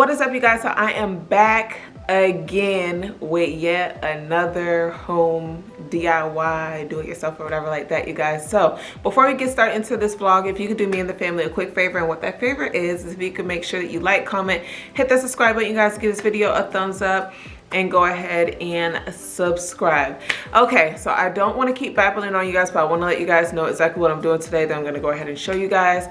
What is up, you guys? So I am back again with yet another home DIY, do it yourself or whatever like that, you guys. So before we get started into this vlog, if you could do me and the family a quick favor, and what that favor is if you could make sure that you like, comment, hit the subscribe button, you guys, give this video a thumbs up, and go ahead and subscribe. Okay, so I don't want to keep babbling on you guys, but I want to let you guys know exactly what I'm doing today. Then I'm going to go ahead and show you guys.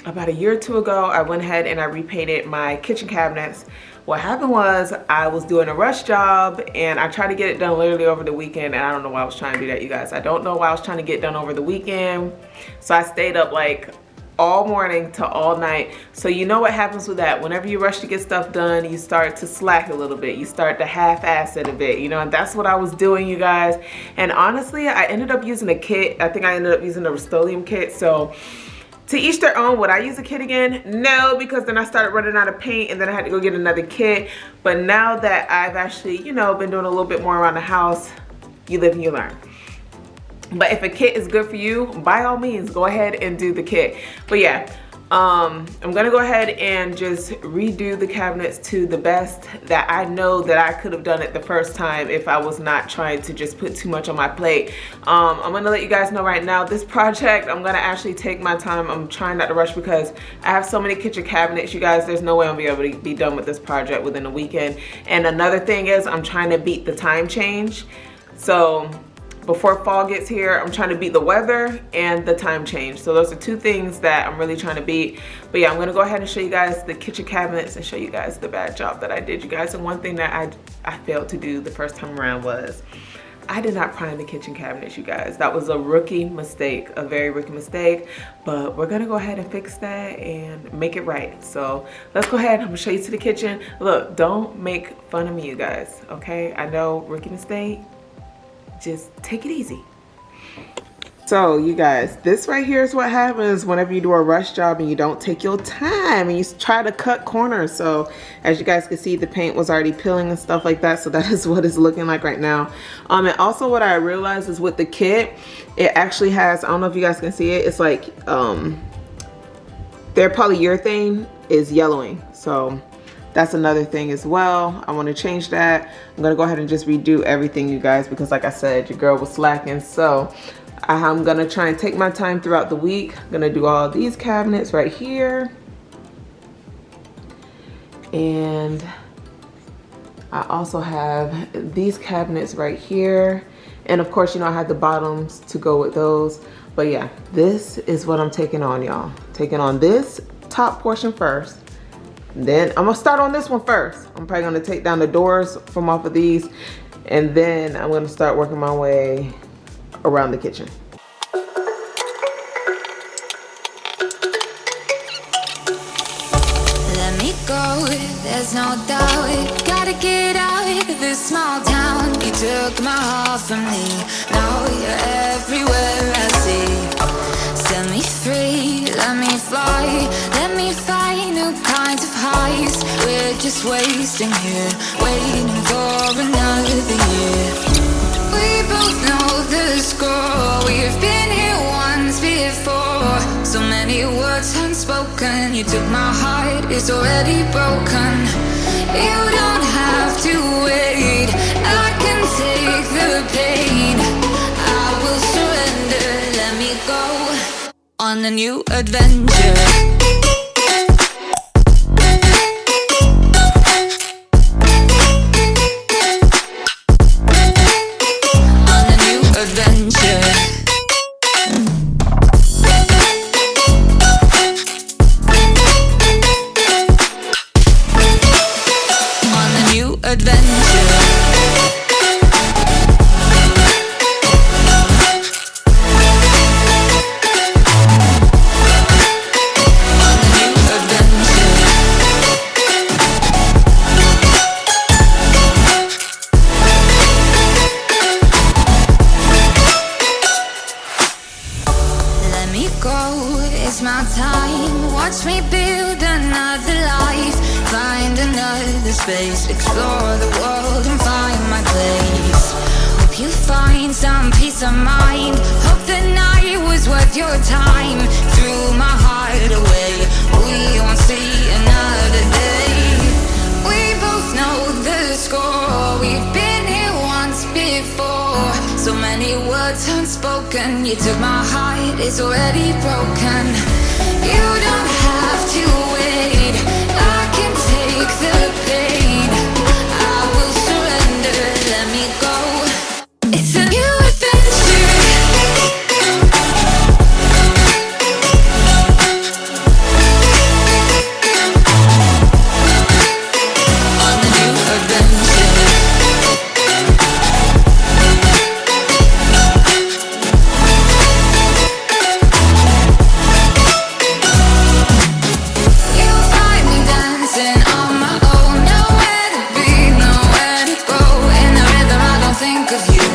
About a year or two ago, I went ahead and I repainted my kitchen cabinets. What happened was I was doing a rush job and I tried to get it done literally over the weekend, and I don't know why I was trying to do that, you guys. I don't know why I was trying to get done over the weekend. So I stayed up like all morning to all night. So you know what happens with that. Whenever you rush to get stuff done, you start to slack a little bit. You start to half-ass it a bit, you know, and that's what I was doing, you guys. And honestly, I ended up using a kit. I think I ended up using a Rust-Oleum kit. So to each their own. Would I use a kit again? No, because then I started running out of paint and then I had to go get another kit. But now that I've actually, you know, been doing a little bit more around the house, you live and you learn. But if a kit is good for you, by all means, go ahead and do the kit. But yeah, I'm gonna go ahead and just redo the cabinets to the best that I know that I could have done it the first time if I was not trying to just put too much on my plate. I'm gonna let you guys know right now, this project, I'm gonna actually take my time. I'm trying not to rush because I have so many kitchen cabinets, you guys. There's no way I'm gonna be able to be done with this project within a weekend. And another thing is I'm trying to beat the time change. So before fall gets here, I'm trying to beat the weather and the time change. So those are two things that I'm really trying to beat. But yeah, I'm gonna go ahead and show you guys the kitchen cabinets and show you guys the bad job that I did, you guys. And one thing that I failed to do the first time around was I did not prime the kitchen cabinets, you guys. That was a rookie mistake, a very rookie mistake. But we're gonna go ahead and fix that and make it right. So let's go ahead, I'm gonna show you to the kitchen. Look, don't make fun of me, you guys, okay? I know, rookie mistake. Just take it easy. So you guys, this right here is what happens whenever you do a rush job and you don't take your time and you try to cut corners. So as you guys can see, the paint was already peeling and stuff like that. So that is what it's looking like right now. And also what I realized is with the kit, it actually has, I don't know if you guys can see it, it's like their polyurethane is yellowing. So that's another thing as well. I want to change that. I'm gonna go ahead and just redo everything, you guys, because like I said, your girl was slacking. So I'm gonna try and take my time throughout the week. I'm gonna do all these cabinets right here. And I also have these cabinets right here. And of course, you know, I had the bottoms to go with those. But yeah, this is what I'm taking on, y'all. Taking on this top portion first. Then I'm gonna start on this one first. I'm probably gonna take down the doors from off of these, and then I'm gonna start working my way around the kitchen. Let me go, there's no doubt. Gotta get out of this small town. You took my heart from me, now you're everywhere I see. Set me free, let me fly. Let me find new kinds of highs. We're just wasting here, waiting for another year. We both know the score. We've been here once before. So many words unspoken. You took my heart, it's already broken. You don't have to wait, I can take the pain. I will surrender, let me go on a new adventure. It's my time, watch me build another life. Find another space, explore the world and find my place. Hope you find some peace of mind. Hope the night was worth your time. Threw my heart away, we won't see another day. broken. You took my heart, it's already broken. You don't have to wait, I can take the pain. I will surrender, let me go. It's a new adventure. On the new adventure. You'll find me dancing on my own. Nowhere to be, nowhere to go. In the rhythm I don't think of you.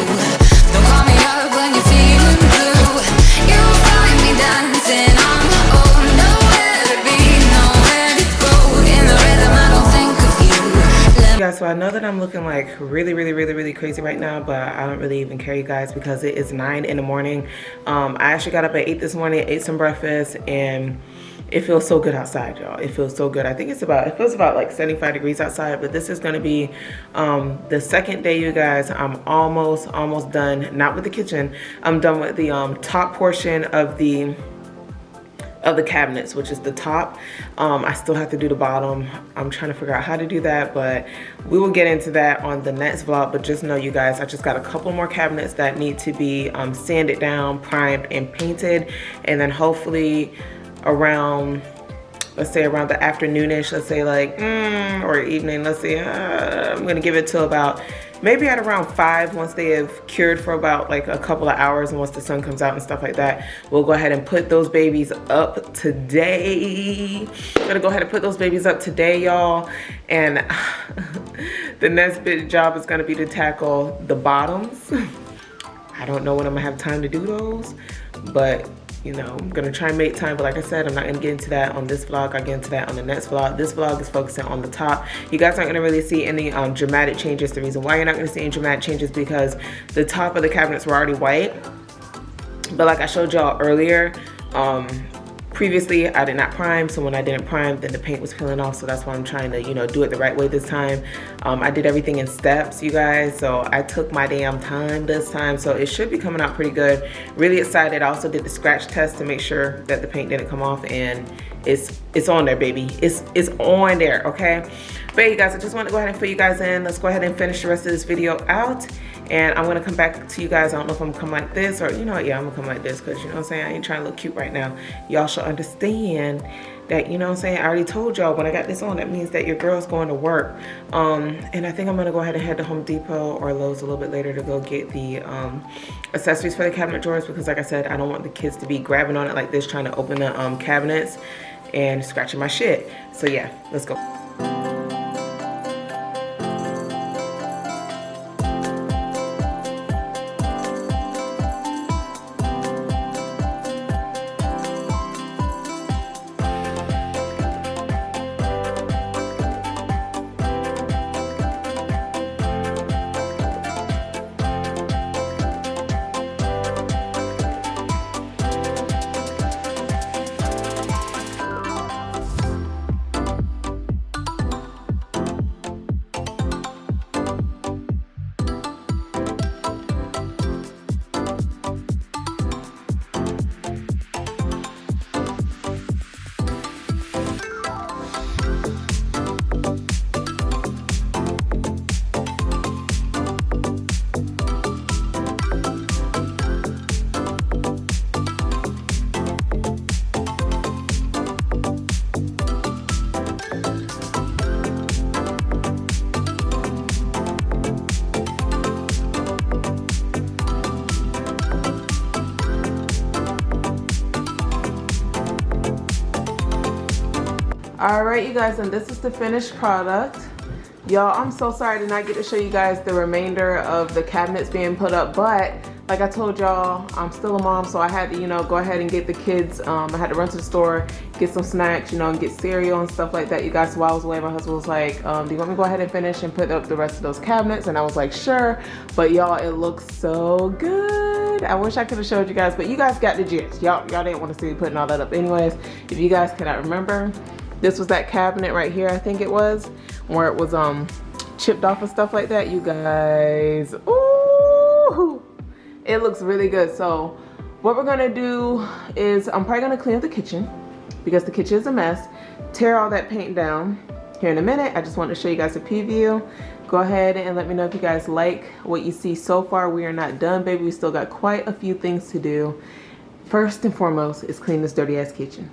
Don't call me up when you're feeling blue. You'll find me dancing on my own. Nowhere to be, nowhere to go. In the rhythm I don't think of you. Guys, so I know that I'm looking like really crazy right now, but I don't really even care, you guys, because it is 9 in the morning. I actually got up at 8 this morning, ate some breakfast, and it feels so good outside, y'all. It feels so good. I think it feels about like 75 degrees outside, but this is gonna be the second day, you guys. I'm almost done, not with the kitchen. I'm done with the top portion of the cabinets, which is the top. I still have to do the bottom. I'm trying to figure out how to do that, but we will get into that on the next vlog. But just know, you guys, I just got a couple more cabinets that need to be sanded down, primed, and painted, and then hopefully around, let's say around the afternoonish, let's say like or evening, let's say I'm gonna give it till about maybe at around 5, once they have cured for about like a couple of hours, and once the sun comes out and stuff like that, we'll go ahead and put those babies up today. Gonna go ahead and put those babies up today, y'all. And the next big job is gonna be to tackle the bottoms. I don't know when I'm gonna have time to do those, but you know, I'm gonna try and make time. But like I said, I'm not gonna get into that on this vlog. I'll get into that on the next vlog. This vlog is focusing on the top. You guys aren't gonna really see any dramatic changes. The reason why you're not gonna see any dramatic changes is because the top of the cabinets were already white. But like I showed y'all earlier, previously I did not prime, so when I didn't prime, then the paint was peeling off. So that's why I'm trying to, you know, do it the right way this time. I did everything in steps, you guys, so I took my damn time this time, so it should be coming out pretty good. Really excited. I also did the scratch test to make sure that the paint didn't come off, and it's on there, baby. It's on there, okay? But you guys, I just want to go ahead and fill you guys in. Let's go ahead and finish the rest of this video out. And I'm gonna come back to you guys. I don't know if I'm gonna come like this, or you know what, yeah, I'm gonna come like this, because you know what I'm saying, I ain't trying to look cute right now. Y'all should understand that, you know what I'm saying, I already told y'all when I got this on, that means that your girl's going to work. And I think I'm gonna go ahead and head to Home Depot or Lowe's a little bit later to go get the accessories for the cabinet drawers, because like I said, I don't want the kids to be grabbing on it like this, trying to open the cabinets and scratching my shit. So yeah, let's go. All right, you guys, and this is the finished product. Y'all, I'm so sorry to not get to show you guys the remainder of the cabinets being put up, but like I told y'all, I'm still a mom, so I had to, you know, go ahead and get the kids. I had to run to the store, get some snacks, you know, and get cereal and stuff like that. You guys, while I was away, my husband was like, do you want me to go ahead and finish and put up the rest of those cabinets? And I was like, sure. But y'all, it looks so good. I wish I could have showed you guys, but you guys got the gist. Y'all didn't want to see me putting all that up anyways. If you guys cannot remember, this was that cabinet right here, I think it was, where it was chipped off and stuff like that. You guys, ooh, It looks really good. So what we're gonna do is I'm probably gonna clean up the kitchen because the kitchen is a mess. Tear all that paint down here in a minute. I just want to show you guys a preview. Go ahead and let me know if you guys like what you see so far. We are not done, baby. We still got quite a few things to do. First and foremost is clean this dirty ass kitchen.